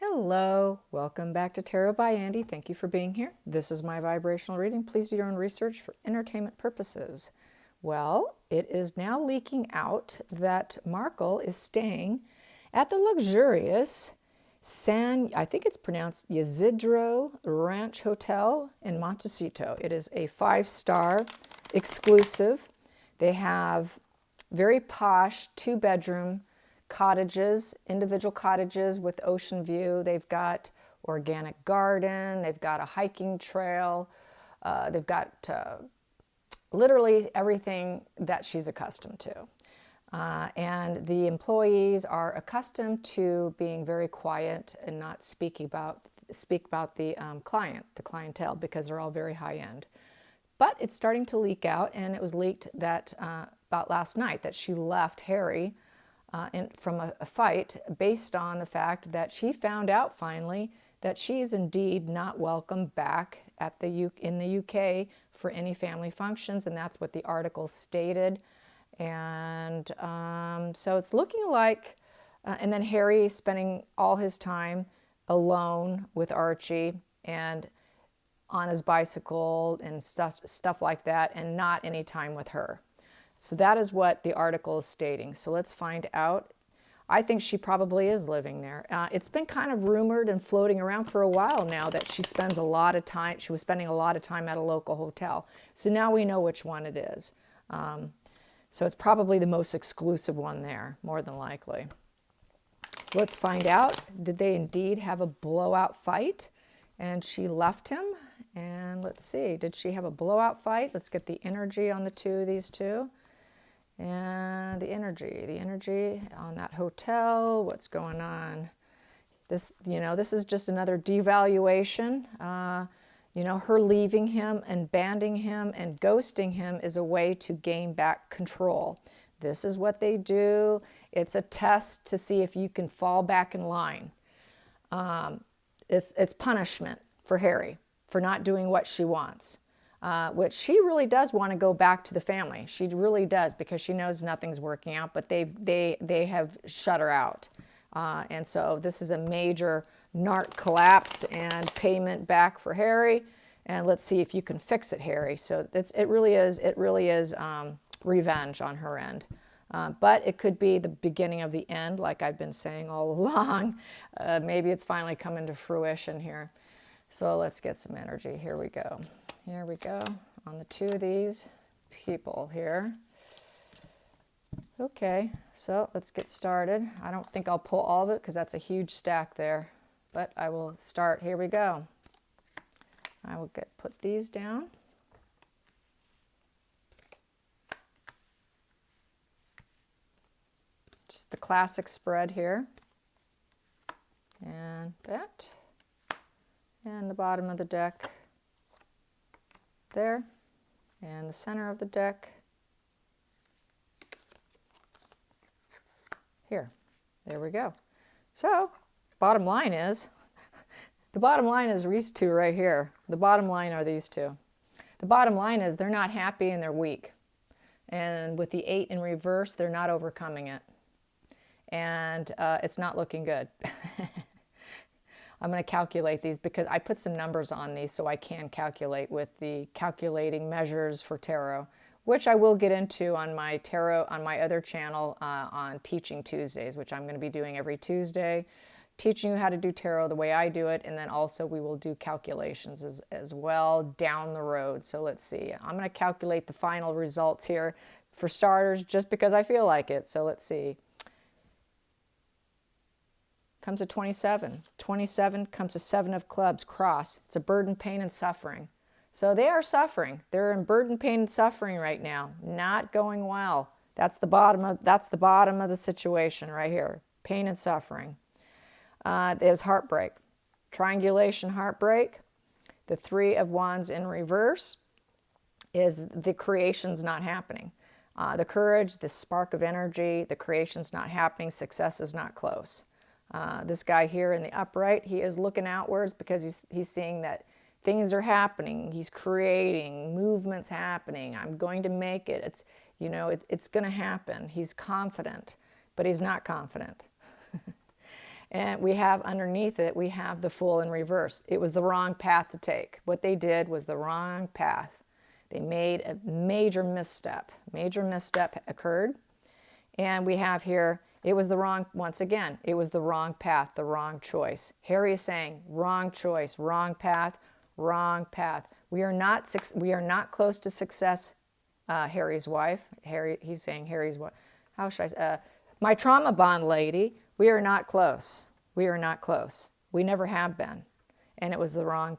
Hello, welcome back to Tarot by Andy. Thank you for being here. This is my vibrational reading. Please do your own research for entertainment purposes. Well, it is now leaking out that Markle is staying at the luxurious I think it's pronounced Ysidro Ranch Hotel in Montecito. It is a 5-star exclusive. They have very posh 2-bedroom cottages, individual cottages with ocean view. They've got organic garden, they've got a hiking trail, they've got literally everything that she's accustomed to. And the employees are accustomed to being very quiet and not speak about the clientele, because they're all very high end. But it's starting to leak out, and it was leaked that about last night that she left Harry from a fight based on the fact that she found out finally that she is indeed not welcome back in the UK for any family functions, and that's what the article stated. And so it's looking like, and then Harry spending all his time alone with Archie and on his bicycle and stuff like that, and not any time with her. So that is what the article is stating. So let's find out. I think she probably is living there. It's been kind of rumored and floating around for a while now that she was spending a lot of time at a local hotel. So now we know which one it is. So it's probably the most exclusive one there, more than likely. So let's find out. Did they indeed have a blowout fight and she left him? And let's see, did she have a blowout fight? Let's get the energy on these two. And the energy on that hotel, what's going on? This is just another devaluation. Her leaving him and banning him and ghosting him is a way to gain back control. This is what they do. It's a test to see if you can fall back in line. It's punishment for Harry for not doing what she wants. Which she really does want to go back to the family. She really does, because she knows nothing's working out, but they have shut her out. And so this is a major narc collapse and payment back for Harry. And let's see if you can fix it, Harry. So it really is revenge on her end. But it could be the beginning of the end, like I've been saying all along. Maybe it's finally coming to fruition here. So let's get some energy. Here we go. Here we go on the two of these people here. Okay, so let's get started. I don't think I'll pull all of it because that's a huge stack there, but I will start. Here we go. I will put these down. Just the classic spread here. And that. And the bottom of the deck. There, and the center of the deck here. There we go. So bottom line is these two right here. The bottom line are these two. The bottom line is they're not happy and they're weak, and with the 8 in reverse, they're not overcoming it, and it's not looking good. I'm going to calculate these because I put some numbers on these so I can calculate with the calculating measures for tarot, which I will get into on my other channel on Teaching Tuesdays, which I'm going to be doing every Tuesday, teaching you how to do tarot the way I do it, and then also we will do calculations as well down the road. So let's see. I'm going to calculate the final results here for starters just because I feel like it. So let's see. Comes a 27. 27 comes a 7 of clubs, cross. It's a burden, pain, and suffering. So they are suffering. They're in burden, pain, and suffering right now. Not going well. That's the bottom of the situation right here. Pain and suffering. There's heartbreak. Triangulation, heartbreak. The 3 of wands in reverse is the creation's not happening. The courage, the spark of energy, the creation's not happening. Success is not close. This guy here in the upright, he is looking outwards because he's seeing that things are happening. He's creating, movements happening. I'm going to make it. It's going to happen. He's confident, but he's not confident. And we have underneath it, we have the Fool in reverse. It was the wrong path to take. What they did was the wrong path. They made a major misstep. Major misstep occurred. And we have here, it was the wrong, once again, it was the wrong path, the wrong choice. Harry is saying, wrong choice, wrong path, wrong path. We are not close to success, Harry's wife. He's saying Harry's wife. How should I say? My trauma bond lady, we are not close. We are not close. We never have been. And it was the wrong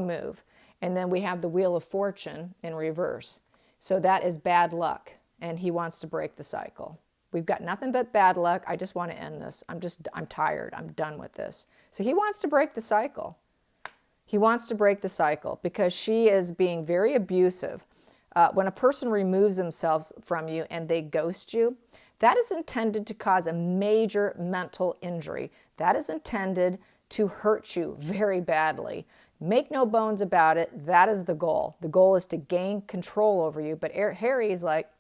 move. And then we have the Wheel of Fortune in reverse. So that is bad luck. And he wants to break the cycle. We've got nothing but bad luck. I just want to end this. I'm tired. I'm done with this. So he wants to break the cycle. He wants to break the cycle because she is being very abusive. When a person removes themselves from you and they ghost you, that is intended to cause a major mental injury. That is intended to hurt you very badly. Make no bones about it. That is the goal. The goal is to gain control over you. But Harry is like,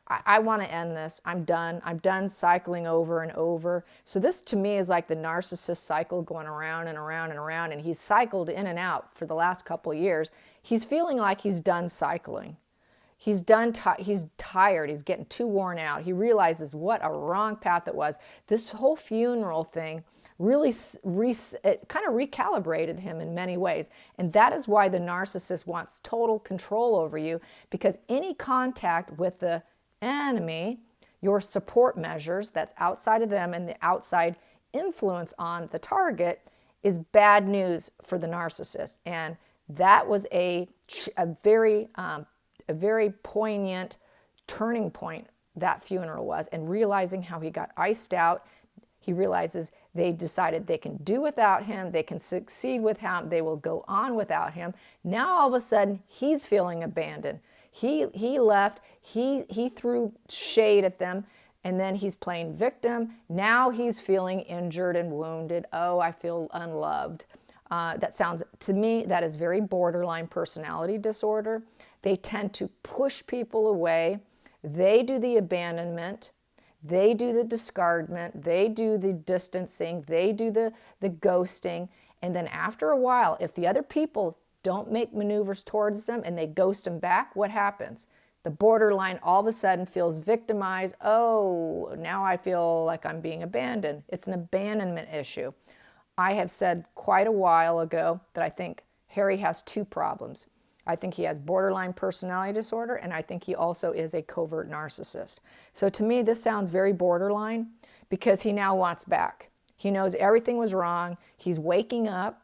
I want to end this. I'm done. I'm done cycling over and over. So this to me is like the narcissist cycle going around and around and around. And he's cycled in and out for the last couple of years. He's feeling like he's done cycling. He's tired. He's getting too worn out. He realizes what a wrong path it was. This whole funeral thing really it kind of recalibrated him in many ways. And that is why the narcissist wants total control over you, because any contact with the enemy, your support measures that's outside of them and the outside influence on the target is bad news for the narcissist. And that was a very poignant turning point, that funeral was, and realizing how he got iced out. He realizes they decided they can do without him, they can succeed with him, they will go on without him. Now all of a sudden he's feeling abandoned. He left, he threw shade at them, and then he's playing victim. Now he's feeling injured and wounded. Oh, I feel unloved. That sounds, to me, that is very borderline personality disorder. They tend to push people away. They do the abandonment. They do the discardment. They do the distancing. They do the ghosting. And then after a while, if the other people don't make maneuvers towards them and they ghost them back, what happens? The borderline all of a sudden feels victimized. Oh, now I feel like I'm being abandoned. It's an abandonment issue. I have said quite a while ago that I think Harry has two problems. I think he has borderline personality disorder, and I think he also is a covert narcissist. So to me, this sounds very borderline because he now wants back. He knows everything was wrong. He's waking up.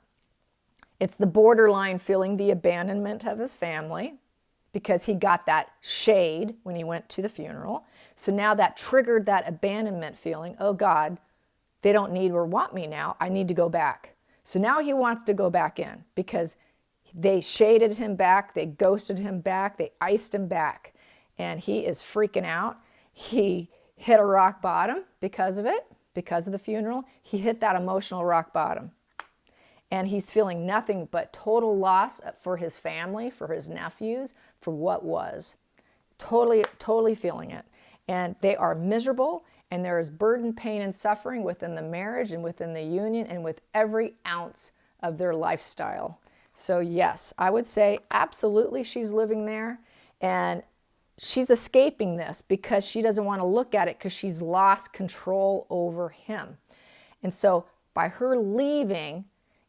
It's the borderline feeling the abandonment of his family because he got that shade when he went to the funeral. So now that triggered that abandonment feeling. Oh God, they don't need or want me now. I need to go back. So now he wants to go back in because they shaded him back, they ghosted him back, they iced him back. And he is freaking out. He hit a rock bottom because of it, because of the funeral. He hit that emotional rock bottom. And he's feeling nothing but total loss for his family, for his nephews, for what was. Totally feeling it. And they are miserable, and there is burden, pain, and suffering within the marriage and within the union and with every ounce of their lifestyle. So yes, I would say absolutely she's living there, and she's escaping this because she doesn't want to look at it because she's lost control over him. And so by her leaving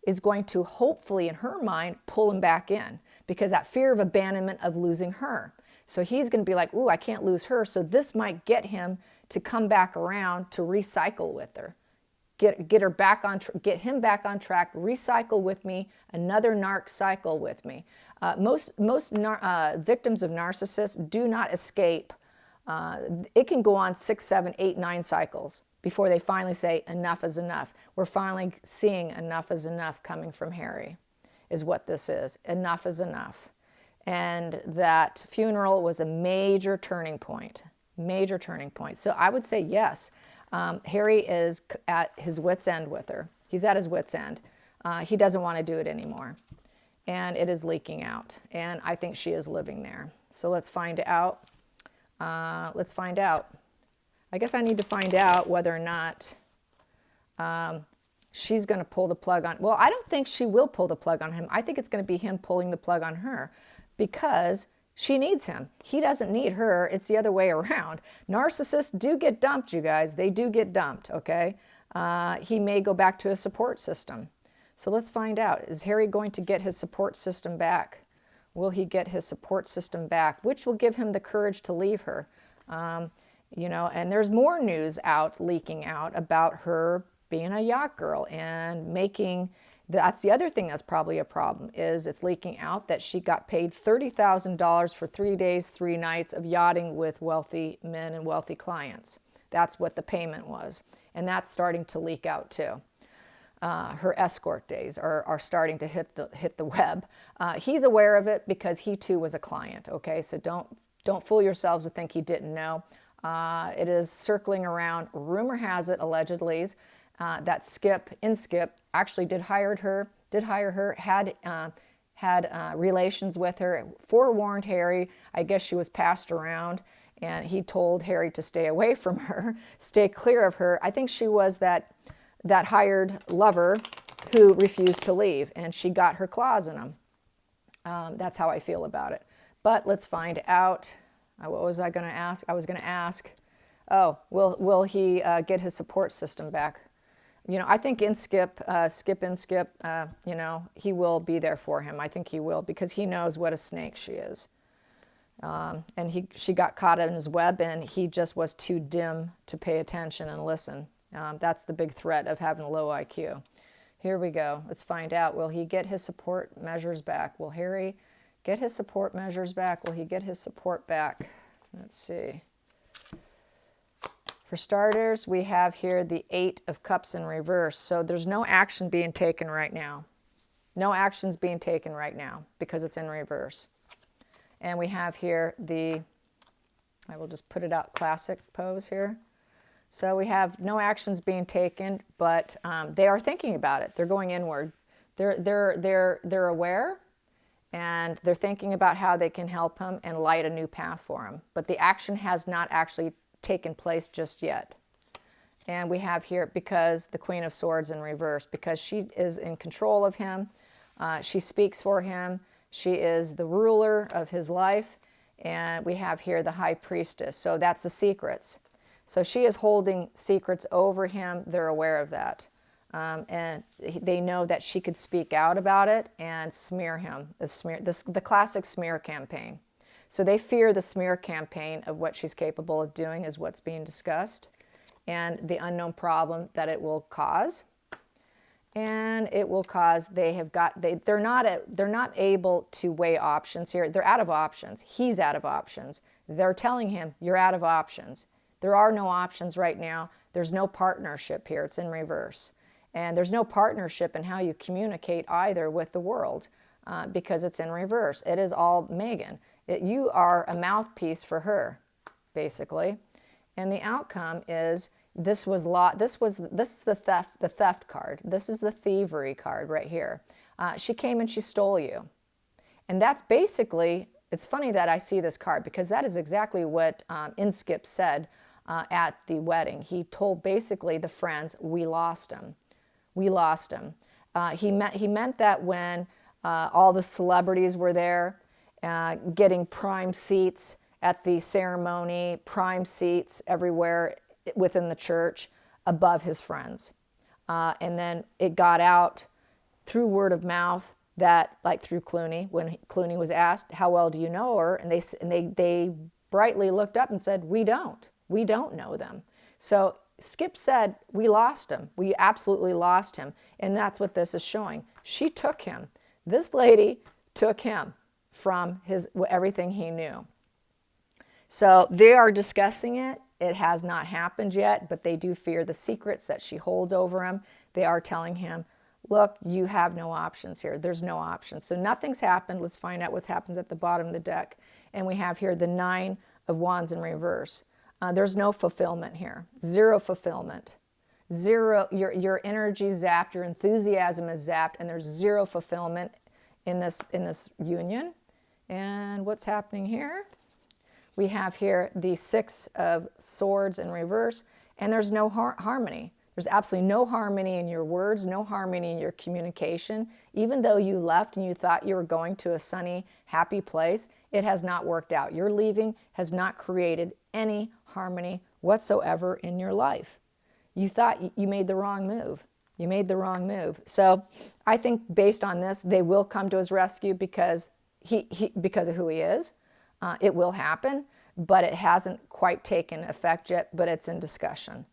is going to hopefully, in her mind, pull him back in because that fear of abandonment of losing her. So he's going to be like, ooh, I can't lose her. So this might get him to come back around to recycle with her. Get her back on, get him back on track, recycle with me, another narc cycle with me. Most victims of narcissists do not escape. It can go on 6, 7, 8, 9 cycles before they finally say enough is enough. We're finally seeing enough is enough coming from Harry, is what this is. Enough is enough. And that funeral was a major turning point, major turning point. So I would say yes. Harry is at his wit's end with her. He's at his wit's end. He doesn't want to do it anymore. And it is leaking out. And I think she is living there. So let's find out. Let's find out. I guess I need to find out whether or not she's going to pull the plug on. Well, I don't think she will pull the plug on him. I think it's going to be him pulling the plug on her because she needs him. He doesn't need her. It's the other way around. Narcissists do get dumped, you guys. They do get dumped, okay? He may go back to his support system. So let's find out. Is Harry going to get his support system back? Will he get his support system back, which will give him the courage to leave her? You know, and there's more news leaking out about her being a yacht girl and making, that's the other thing that's probably a problem, is it's leaking out that she got paid $30,000 for 3 days, 3 nights of yachting with wealthy men and wealthy clients. That's what the payment was. And that's starting to leak out too. Her escort days are starting to hit the web. He's aware of it because he too was a client, okay? So don't fool yourselves to think he didn't know. It is circling around. Rumor has it, allegedly, that Skip actually did hire her, had relations with her, forewarned Harry. I guess she was passed around, and he told Harry to stay away from her, stay clear of her. I think she was that hired lover who refused to leave, and she got her claws in him. That's how I feel about it. But let's find out. What was I going to ask? I was going to ask, will he get his support system back? You know, I think Skip, you know, he will be there for him. I think he will, because he knows what a snake she is. And she got caught in his web, and he just was too dim to pay attention and listen. That's the big threat of having a low IQ. Here we go. Let's find out. Will he get his support measures back? Will Harry get his support measures back? Will he get his support back? Let's see. For starters, we have here the 8 of Cups in reverse. So there's no action being taken right now. No action's being taken right now because it's in reverse. And we have here I will just put it out, classic pose here. So we have no actions being taken, but they are thinking about it. They're going inward. They're aware, and they're thinking about how they can help him and light a new path for him. But the action has not actually taken place just yet. And we have here, because the Queen of Swords in reverse, because she is in control of him. She speaks for him. She is the ruler of his life. And we have here the High Priestess. So that's the secrets. So she is holding secrets over him. They're aware of that. And they know that she could speak out about it and smear him, the classic smear campaign. So they fear the smear campaign of what she's capable of doing is what's being discussed, and the unknown problem that it will cause. And it will cause, they're not able to weigh options here. They're out of options. He's out of options. They're telling him, you're out of options. There are no options right now. There's no partnership here. It's in reverse. And there's no partnership in how you communicate either with the world because it's in reverse. It is all Megan. You are a mouthpiece for her, basically. And the outcome is this is the theft card. This is the thievery card right here. She came and she stole you. And that's basically, it's funny that I see this card because that is exactly what Skip said at the wedding. He told basically the friends, we lost him. We lost him. He meant that when all the celebrities were there, getting prime seats at the ceremony, prime seats everywhere within the church above his friends. And then it got out through word of mouth that, like through Clooney, when Clooney was asked, how well do you know her? And they brightly looked up and said, we don't know them. So Skip said, we lost him. We absolutely lost him. And that's what this is showing. She took him. This lady took him from everything he knew. So they are discussing it. It has not happened yet, but they do fear the secrets that she holds over him. They are telling him, look, you have no options here. There's no options. So nothing's happened. Let's find out what happens at the bottom of the deck. And we have here the 9 of Wands in reverse. There's no fulfillment here. Zero fulfillment. Zero. Your energy zapped. Your enthusiasm is zapped, and there's zero fulfillment in this union. And what's happening here? We have here the 6 of Swords in reverse, and there's no harmony. There's absolutely no harmony in your words, no harmony in your communication. Even though you left and you thought you were going to a sunny, happy place, it has not worked out. Your leaving has not created any harmony whatsoever in your life. You thought you made the wrong move. You made the wrong move. So I think based on this, they will come to his rescue because because of who he is. It will happen, but it hasn't quite taken effect yet, but it's in discussion.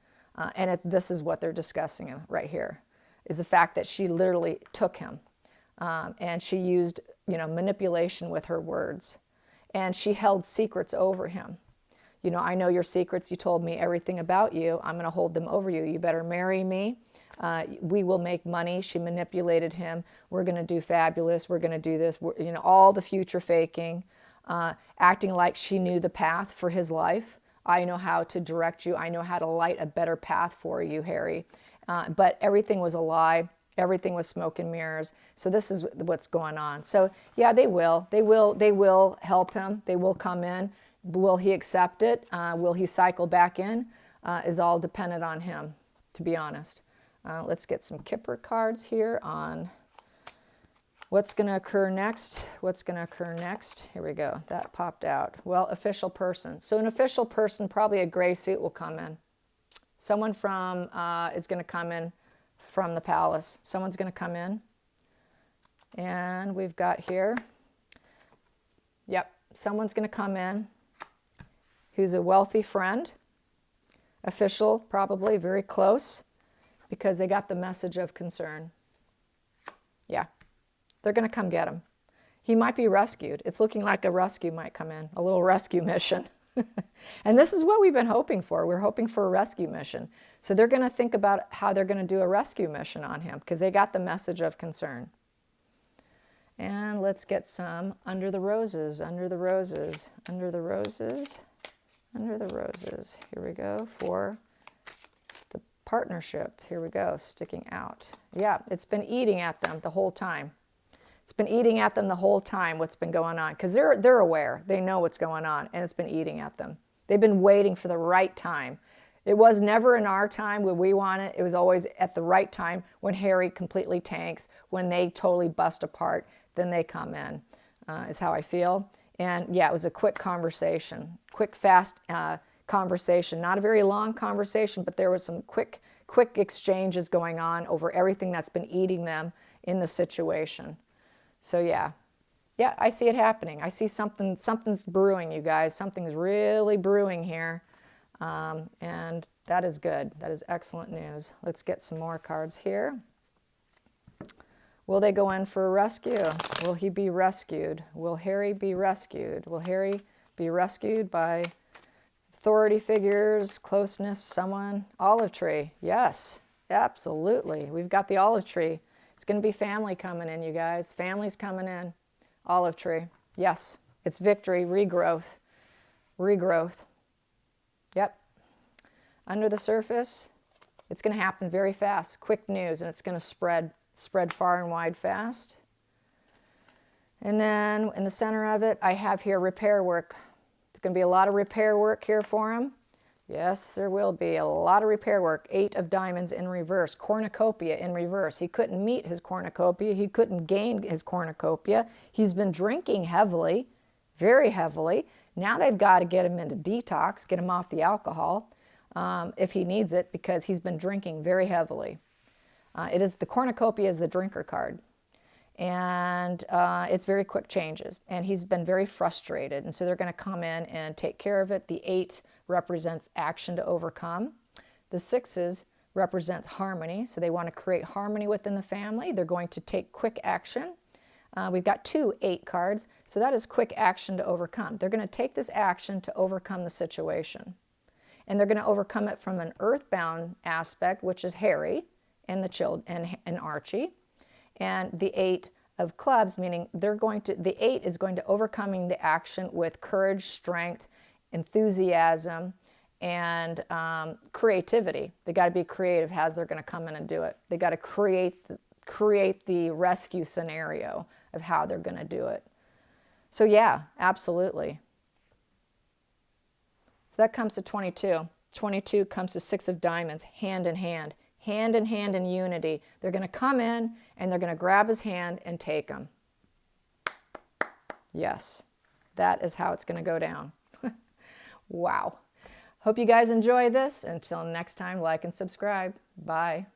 This is what they're discussing right here, is the fact that she literally took him, and she used, manipulation with her words, and she held secrets over him. I know your secrets. You told me everything about you. I'm going to hold them over you. You better marry me. We will make money. She manipulated him. We're going to do fabulous. We're going to do this. All the future faking, acting like she knew the path for his life. I know how to direct you. I know how to light a better path for you, Harry. But everything was a lie. Everything was smoke and mirrors. So this is what's going on. So yeah, they will. They will help him. They will come in. Will he accept it? Will he cycle back in? Is all dependent on him, to be honest. Let's get some Kipper cards here on what's going to occur next. What's going to occur next? Here we go. That popped out. Well, official person. So an official person, probably a gray suit, will come in. Someone from is going to come in from the palace. Someone's going to come in. And we've got here, yep, someone's going to come in who's a wealthy friend, official, probably very close, because they got the message of concern. Yeah, they're going to come get him. He might be rescued. It's looking like a rescue might come in, a little rescue mission. And this is what we've been hoping for. We're hoping for a rescue mission. So they're going to think about how they're going to do a rescue mission on him because they got the message of concern. And let's get some under the roses, under the roses, under the roses, under the roses. Here we go for the partnership. Here we go, sticking out. Yeah, it's been eating at them the whole time. It's been eating at them the whole time what's been going on because they're aware. They know what's going on, and it's been eating at them. They've been waiting for the right time. It was never in our time when we want it. It was always at the right time when Harry completely tanks, when they totally bust apart, then they come in, is how I feel. And yeah, it was a quick conversation, quick, fast conversation. Not a very long conversation, but there was some quick exchanges going on over everything that's been eating them in the situation. So yeah, I see it happening. I see something's brewing, you guys. Something's really brewing here. And that is good. That is excellent news. Let's get some more cards here. Will they go in for a rescue? Will he be rescued? Will Harry be rescued? Will Harry be rescued by authority figures, closeness, someone? Olive tree. Yes, absolutely. We've got the olive tree. It's going to be family coming in, you guys. Family's coming in. Olive tree. Yes, it's victory, regrowth. Regrowth. Yep. Under the surface, it's going to happen very fast. Quick news, and it's going to spread far and wide fast. And then in the center of it, I have here repair work. There's going to be a lot of repair work here for him. Yes, there will be a lot of repair work. 8 of diamonds in reverse. Cornucopia in reverse. He couldn't meet his cornucopia. He couldn't gain his cornucopia. He's been drinking heavily, very heavily. Now they've got to get him into detox, get him off the alcohol if he needs it, because he's been drinking very heavily. The cornucopia is the drinker card. And it's very quick changes. And he's been very frustrated. And so they're going to come in and take care of it. The 8 represents action to overcome. The 6s represents harmony. So they want to create harmony within the family. They're going to take quick action. We've got 2 8 cards. So that is quick action to overcome. They're going to take this action to overcome the situation. And they're going to overcome it from an earthbound aspect, which is Harry and the children and Archie. And the 8 of clubs, meaning the 8 is going to overcoming the action with courage, strength, enthusiasm, and creativity. They got to be creative as they're going to come in and do it. They got to create the rescue scenario of how they're going to do it. So yeah, absolutely. So that comes to 22. 22 comes to 6 of diamonds, hand in hand. hand in hand in unity. They're going to come in and they're going to grab his hand and take him. Yes, that is how it's going to go down. Wow. Hope you guys enjoy this. Until next time, like and subscribe. Bye.